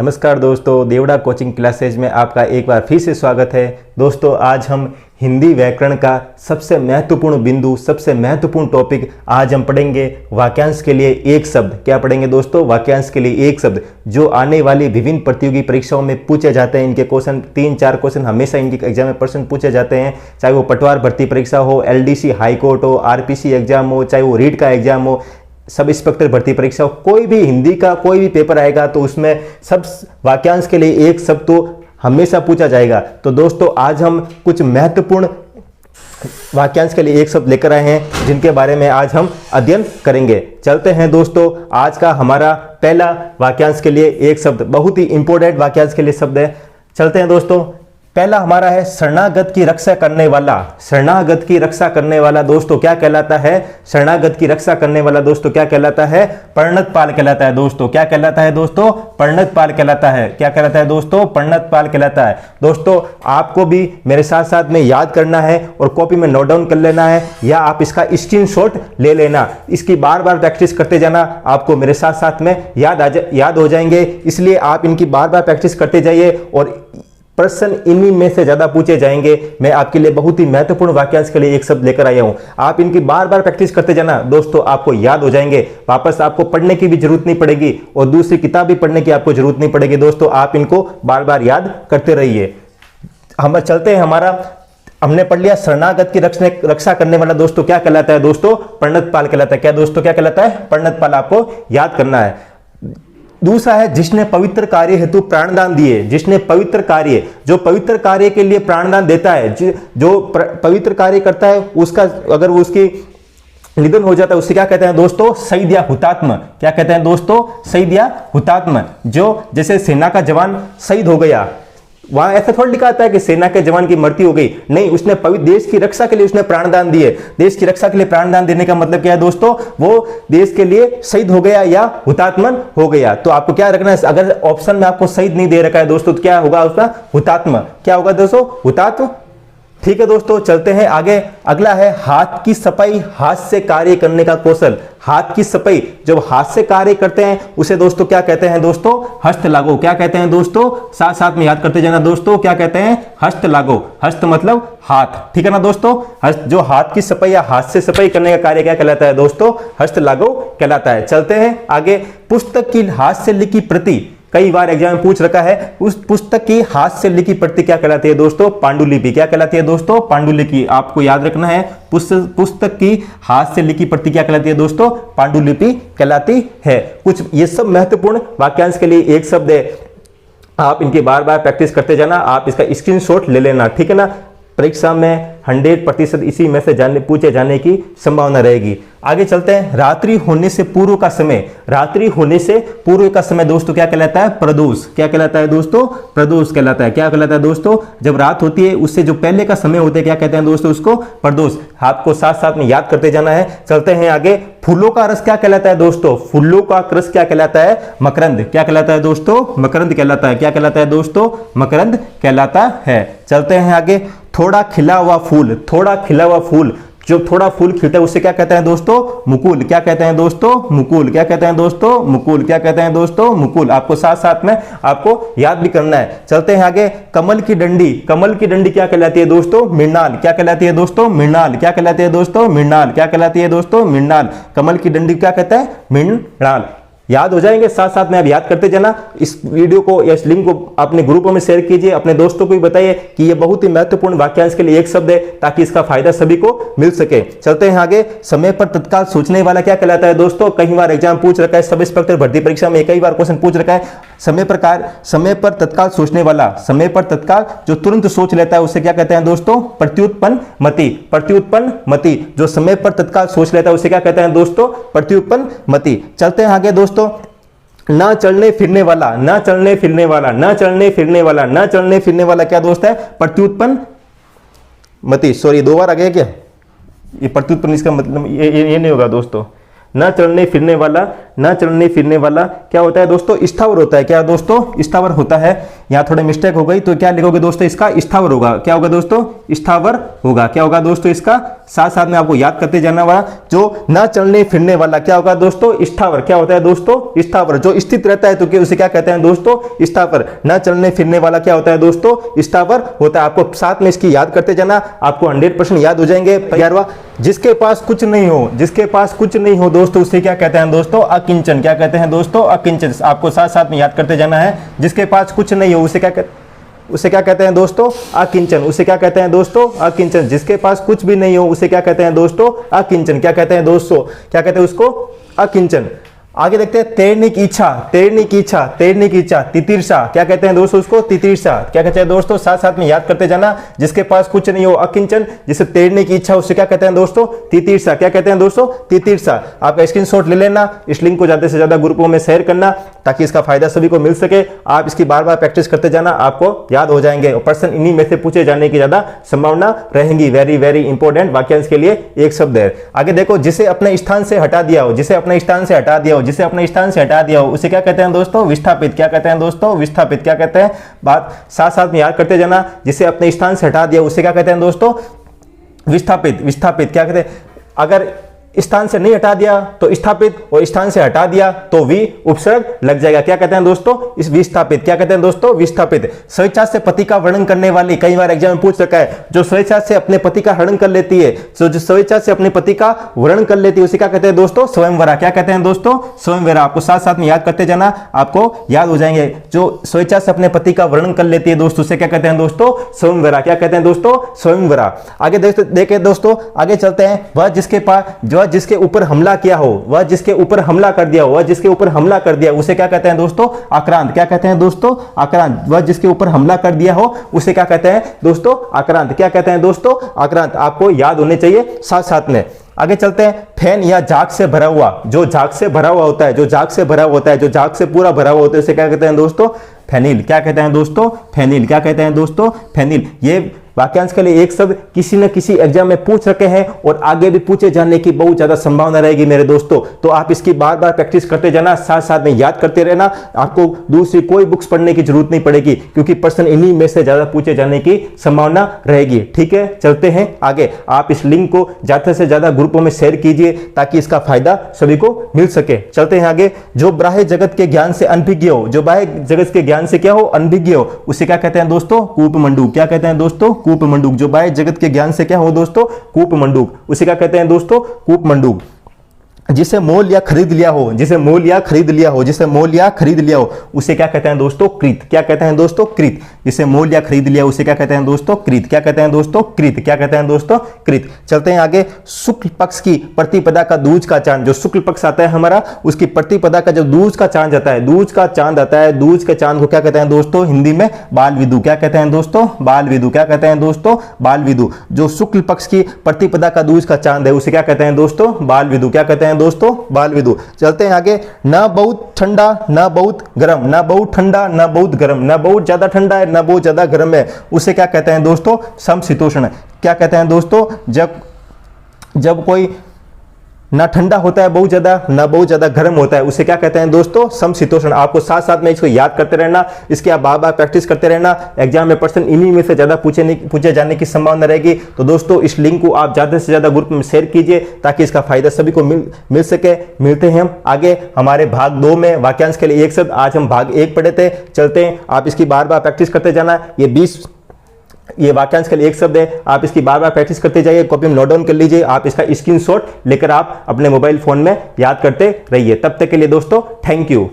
नमस्कार दोस्तों, Devda coaching classes में आपका एक बार फिर से स्वागत है। दोस्तों, आज हम हिंदी व्याकरण का सबसे महत्वपूर्ण बिंदु, सबसे महत्वपूर्ण टॉपिक आज हम पढ़ेंगे वाक्यांश के लिए एक शब्द। क्या पढ़ेंगे दोस्तों? वाक्यांश के लिए एक शब्द, जो आने वाली विभिन्न प्रतियोगी परीक्षाओं में पूछे जाते हैं। इनके क्वेश्चन 3-4 क्वेश्चन हमेशा इनके एग्जाम में प्रश्न पूछे जाते हैं, चाहे वो पटवार भर्ती परीक्षा हो, LDC हाईकोर्ट हो, RPC एग्जाम हो, चाहे वो रीट का एग्जाम हो, सब इंस्पेक्टर भर्ती परीक्षा, कोई भी हिंदी का कोई भी पेपर आएगा तो उसमें सब वाक्यांश के लिए एक शब्द तो हमेशा पूछा जाएगा। तो दोस्तों, आज हम कुछ महत्वपूर्ण वाक्यांश के लिए एक शब्द लेकर आए हैं, जिनके बारे में आज हम अध्ययन करेंगे। चलते हैं दोस्तों, आज का हमारा पहला वाक्यांश के लिए एक शब्द बहुत ही इंपॉर्टेंट वाक्यांश के लिए शब्द है। चलते हैं दोस्तों, पहला हमारा है शरणागत की रक्षा करने वाला। शरणागत की रक्षा करने वाला दोस्तों क्या कहलाता है? शरणागत की रक्षा करने वाला दोस्तों क्या कहलाता है? परिणतपाल कहलाता है। दोस्तों क्या कहलाता है? दोस्तों परिणतपाल कहलाता है। क्या कहलाता है दोस्तों? परिणतपाल कहलाता है। दोस्तों, आपको भी मेरे साथ साथ में याद करना है और कॉपी में नोट डाउन कर लेना है, या आप इसका स्क्रीनशॉट ले लेना। इसकी बार बार प्रैक्टिस करते जाना, आपको मेरे साथ साथ में याद हो जाएंगे। इसलिए आप इनकी बार बार प्रैक्टिस करते जाइए और प्रश्न इन्हीं में से ज्यादा पूछे जाएंगे। मैं आपके लिए बहुत ही महत्वपूर्ण वाक्यांश के लिए एक शब्द लेकर आया हूं। आप इनकी बार बार प्रैक्टिस करते जाना दोस्तों, आपको याद हो जाएंगे। वापस आपको पढ़ने की भी जरूरत नहीं पड़ेगी और दूसरी किताब भी पढ़ने की आपको जरूरत नहीं पड़ेगी। दोस्तों, आप इनको बार बार याद करते रहिए। हम चलते हैं, हमने पढ़ लिया शरणागत की रक्षा करने वाला दोस्तों क्या कहलाता है? दोस्तों परिणतपाल कहलाता है। क्या दोस्तों क्या कहलाता है? परिणतपाल। आपको याद करना है। दूसरा है जिसने पवित्र कार्य हेतु प्राणदान दिए। जिसने पवित्र कार्य, जो पवित्र कार्य के लिए प्राणदान देता है, जो पवित्र कार्य करता है, उसका अगर वो उसकी निधन हो जाता है, उससे क्या कहते हैं दोस्तों? शहीद या हुतात्मा। क्या कहते हैं दोस्तों? शहीद या हुतात्मा। जो जैसे सेना का जवान शहीद हो गया, वहां ऐसा थोड़ा लिखा आता है कि सेना के जवान की मृत्यु हो गई। नहीं, उसने पवित्र देश की रक्षा के लिए उसने प्राणदान दिए। देश की रक्षा के लिए प्राणदान देने का मतलब क्या है दोस्तों? वो देश के लिए शहीद हो गया या हुतात्मन हो गया। तो आपको क्या रखना है? अगर ऑप्शन में आपको शहीद नहीं दे रखा है दोस्तों, तो क्या होगा उसका? हुतात्मा। क्या होगा दोस्तों? हुतात्मा। ठीक है दोस्तों, चलते हैं आगे। अगला है हाथ की सफाई, हाथ से कार्य करने का कौशल। हाथ की सफाई, जब हाथ से कार्य करते हैं उसे दोस्तों क्या कहते हैं दोस्तों? हस्त लागो। क्या कहते हैं दोस्तों? साथ साथ में याद करते जाना दोस्तों, क्या कहते हैं? हस्त लागो। हस्त मतलब हाथ, ठीक है ना दोस्तों? हस्त, जो हाथ की सफाई या हाथ से सफाई करने का कार्य क्या कहलाता है दोस्तों? हस्त लागो कहलाता है। चलते हैं आगे। पुस्तक की हाथ से लिखी प्रति, कई बार एग्जाम में पूछ रखा है, उस पुस्तक की हाथ से लिखी प्रति क्या कहलाती है दोस्तों? पांडुलिपि। क्या कहलाती है दोस्तों? पांडुलिपि। आपको याद रखना है, पुस्तक की हाथ से लिखी प्रति क्या कहलाती है दोस्तों? पांडुलिपि कहलाती है। कुछ ये सब महत्वपूर्ण वाक्यांश के लिए एक शब्द है। आप इनकी बार बार प्रैक्टिस करते जाना, आप इसका स्क्रीनशॉट ले लेना, ठीक है ना? परीक्षा में 100% इसी में से पूछे जाने की संभावना रहेगी। आगे चलते हैं। रात्रि होने से पूर्व का समय। रात्रि होने से पूर्व का समय दोस्तों क्या कहलाता है? प्रदोष। क्या कहलाता है दोस्तों? प्रदोष कहलाता है। क्या कहलाता है दोस्तों? जब रात होती है उससे जो पहले का समय होता है, क्या कहते हैं दोस्तों? उसको प्रदोष। आपको साथ साथ में याद करते जाना है। चलते हैं आगे। फूलों का रस क्या कहलाता है दोस्तों? फूलों का रस क्या कहलाता है? मकरंद। क्या कहलाता है दोस्तों? मकरंद कहलाता है। क्या कहलाता है दोस्तों? मकरंद कहलाता है। चलते हैं आगे। थोड़ा खिला हुआ फूल। थोड़ा खिला हुआ फूल, जो थोड़ा फूल खिलता है उससे क्या कहते हैं दोस्तों? मुकुल। क्या कहते हैं दोस्तों? मुकुल। क्या कहते हैं दोस्तों? मुकुल। क्या कहते हैं दोस्तों? मुकुल। आपको साथ साथ में आपको याद भी करना है। चलते हैं आगे। कमल की डंडी। कमल की डंडी क्या कहलाती है दोस्तों? मृणाल। क्या कहलाती है दोस्तों? मृणाल। क्या कहलाती है दोस्तों? मृणाल। क्या कहलाती है दोस्तों? मृणाल। कमल की डंडी क्या कहता है? मृणाल। याद हो जाएंगे, साथ साथ में आप याद करते जाना। इस वीडियो को या इस लिंक को अपने ग्रुपों में शेयर कीजिए, अपने दोस्तों को भी बताइए कि ये बहुत ही महत्वपूर्ण वाक्यांश के लिए एक शब्द है, ताकि इसका फायदा सभी को मिल सके। चलते हैं आगे। समय पर तत्काल सोचने वाला क्या कहलाता है दोस्तों? कई बार एग्जाम पूछ रखा है, सब इंस्पेक्टर भर्ती परीक्षा में कई बार क्वेश्चन पूछ रखा है। समय पर तत्काल सोचने वाला, समय पर तत्काल जो तुरंत सोच लेता है उसे क्या कहते हैं दोस्तों? प्रत्युत्पन्न मति। प्रत्युत्पन्न मति, जो समय पर तत्काल सोच लेता है उसे क्या कहते हैं दोस्तों? प्रत्युत्पन्न मति। चलते हैं आगे दोस्तों। ना चलने फिरने वाला, ना चलने फिरने वाला, ना चलने फिरने वाला, ना चलने फिरने वाला क्या दोस्त है? प्रत्युत्पन्न मति। सॉरी, 2 बार आ गया क्या? ये प्रत्युत्पन्न, इसका मतलब ये नहीं होगा दोस्तों। ना चलने फिरने वाला, न चलने फिरने वाला क्या होता है दोस्तों, स्थावर होता है। क्या दोस्तों, स्थावर होता है। यहाँ थोड़ी मिस्टेक हो गई तो क्या लिखोगे दोस्तों, इसका स्थावर होगा। क्या होगा दोस्तों, स्थावर होगा। क्या होगा दोस्तों, इसका साथ साथ में आपको याद करते जाना वाला जो न चलने फिरने वाला क्या होगा दोस्तों, स्थावर। क्या होता है दोस्तों, स्थावर। जो स्थित रहता है तो उसे क्या कहते हैं दोस्तों, स्थावर। न चलने फिरने वाला क्या होता है दोस्तों, स्थावर होता है। आपको साथ में इसकी याद करते जाना, आपको 100% याद हो जाएंगे। 11वां, जिसके पास कुछ नहीं हो, जिसके पास कुछ नहीं हो दोस्तों उसे क्या कहते हैं दोस्तों, अकिंचन। क्या कहते हैं दोस्तों, अकिंचन। आपको साथ साथ में याद करते जाना है। जिसके पास कुछ नहीं हो उसे क्या कहते हैं दोस्तों, अकिंचन। उसे क्या कहते हैं दोस्तों, अकिंचन। जिसके पास कुछ भी नहीं हो उसे क्या कहते हैं दोस्तों, अकिंचन। क्या कहते हैं दोस्तों, क्या कहते हैं उसको, अकिंचन। आगे देखते हैं, तैरने की इच्छा, तैरने की इच्छा, तैरने की इच्छा, तितिर्षा। क्या कहते हैं दोस्तों उसको, तितिर्षा। क्या कहते हैं दोस्तों, साथ साथ में याद करते जाना। जिसके पास कुछ नहीं हो अकिंचन, जिसे तैरने की इच्छा उसे क्या कहते हैं दोस्तों, तितिर्षा। क्या कहते हैं दोस्तों, तितिर्षा। आपका स्क्रीनशॉट ले लेना, इस लिंक को ज्यादा से ज्यादा ग्रुपों में शेयर करना ताकि इसका फायदा सभी को मिल सके। आप इसकी बार बार प्रैक्टिस करते जाना, आपको याद हो जाएंगे। और प्रश्न इन्हीं में से पूछे जाने की ज्यादा संभावना रहेंगी। वेरी वेरी इंपॉर्टेंट वाक्यांश के लिए एक शब्द है। आगे देखो, जिसे अपने स्थान से हटा दिया हो, जिसे अपने स्थान से हटा दिया हो, जिसे अपने स्थान से हटा दिया हो उसे क्या कहते हैं दोस्तों, विस्थापित। क्या कहते हैं दोस्तों, विस्थापित। क्या कहते हैं, बात साथ साथ में याद करते जाना। जिसे अपने स्थान से हटा दिया उसे क्या कहते हैं दोस्तों, विस्थापित। विस्थापित क्या कहते हैं, अगर स्थान से नहीं हटा दिया तो स्थापित, और स्थान से हटा दिया तो वी उपसर्ग लग जाएगा। क्या कहते हैं दोस्तों, इस विस्थापित। क्या कहते हैं दोस्तों, विस्थापित। स्वेच्छा से पति का वर्णन करने वाली, कई बार एग्जाम में पूछ रखा है, जो स्वेच्छा से अपने पति का हरण कर लेती है, जो स्वेच्छा से अपने पति का वर्णन कर लेती है उसे क्या कहते हैं दोस्तों, स्वयंवरा। क्या कहते हैं दोस्तों, स्वयंवरा। आपको साथ साथ में याद करते जाना, आपको याद हो जाएंगे। जो स्वेच्छा से अपने पति का वर्णन कर लेती है दोस्तों उसे क्या कहते हैं दोस्तों, स्वयंवरा। क्या कहते हैं दोस्तों, स्वयंवरा। आगे देखे दोस्तों, आगे चलते हैं। वह जिसके पास, जो जिसके ऊपर हमला किया हो, वह जिसके ऊपर हमला कर दिया हो, वह जिसके ऊपर हमला कर दिया उसे क्या कहते हैं दोस्तों, आक्रांत। क्या कहते हैं दोस्तों, आक्रांत। वह जिसके ऊपर हमला कर दिया हो उसे क्या कहते हैं दोस्तों, आक्रांत। क्या कहते हैं दोस्तों, आक्रांत। आपको याद होने चाहिए साथ साथ में। आगे चलते हैं। फैन या झाग से भरा हुआ, जो झाग से भरा हुआ होता है, जो झाग से भरा हुआ होता है, जो झाग से पूरा भरा हुआ होता है उसे क्या कहते हैं दोस्तों, फेनिल। क्या कहते हैं दोस्तों, फेनिल। क्या कहते हैं दोस्तों, फेनिल। ये वाक्यांश के लिए एक शब्द किसी न किसी एग्जाम में पूछ रखे हैं और आगे भी पूछे जाने की बहुत ज्यादा संभावना रहेगी मेरे दोस्तों। तो आप इसकी बार बार प्रैक्टिस करते जाना, साथ साथ में याद करते रहना। आपको दूसरी कोई बुक्स पढ़ने की जरूरत नहीं पड़ेगी क्योंकि प्रश्न इन्हीं में से ज्यादा पूछे जाने की संभावना रहेगी। ठीक है, चलते हैं आगे। आप इस लिंक को ज्यादा से ज्यादा ग्रुपों में शेयर कीजिए ताकि इसका फायदा सभी को मिल सके। चलते हैं आगे। जो बाह्य जगत के ज्ञान से अनभिज्ञ हो, जो बाह्य जगत के ज्ञान से क्या हो, अनभिज्ञ हो, उसे क्या कहते हैं दोस्तों, कूपमंडूक। क्या कहते हैं दोस्तों, कूपमंडूक। जो बाह्य जगत के ज्ञान से क्या हो दोस्तों, कूपमंडूक, उसे क्या कहते हैं दोस्तों, कूपमंडूक। जिसे मोल या खरीद लिया हो, जिसे मोल या खरीद लिया हो, जिसे मोल या खरीद लिया हो उसे क्या कहते हैं दोस्तों, कृत। क्या कहते हैं दोस्तों, कृत। जिसे मोल या खरीद लिया उसे क्या कहते हैं दोस्तों, कृत। क्या कहते हैं दोस्तों, कृत। क्या कहते हैं दोस्तों, कृत। चलते हैं आगे। शुक्ल पक्ष की प्रतिपदा का दूज का चांद, जो शुक्ल पक्ष आता है हमारा उसकी प्रतिपदा का जो दूज का चांद आता है, दूज का चांद आता है, दूज के चांद को क्या कहते हैं दोस्तों, हिंदी में बाल विदु। क्या कहते हैं दोस्तों, बाल विदु। क्या कहते हैं दोस्तों, बाल विदु। जो शुक्ल पक्ष की प्रतिपदा का दूज का चांद है उसे क्या कहते हैं दोस्तों, बाल विदु। क्या कहते हैं दोस्तों, बाल विदु। चलते हैं आगे। ना बहुत ठंडा ना बहुत गर्म, ना बहुत ठंडा ना बहुत गर्म, ना बहुत ज्यादा ठंडा है ना बहुत ज्यादा गर्म है उसे क्या कहते हैं दोस्तों, समशीतोष्ण। क्या कहते हैं दोस्तों, जब कोई ना ठंडा होता है बहुत ज्यादा ना बहुत ज्यादा गर्म होता है उसे क्या कहते हैं दोस्तों, समशीतोष्ण। आपको साथ साथ में इसको याद करते रहना, इसके आप बार बार प्रैक्टिस करते रहना। एग्जाम में प्रश्न इन्हीं में से ज्यादा पूछे जाने की संभावना रहेगी। तो दोस्तों इस लिंक को आप ज्यादा से ज्यादा ग्रुप में शेयर कीजिए ताकि इसका फायदा सभी को मिल सके। मिलते हैं हम आगे हमारे भाग 2 में, वाक्यांश के लिए एक शब्द। आज हम भाग 1 पढ़े थे। चलते हैं, आप इसकी बार बार प्रैक्टिस करते जाना। ये वाक्यांश के लिए एक शब्द है, आप इसकी बार बार प्रैक्टिस करते जाइए, कॉपी में नोट डाउन कर लीजिए। आप इसका स्क्रीनशॉट लेकर आप अपने मोबाइल फोन में याद करते रहिए। तब तक के लिए दोस्तों थैंक यू।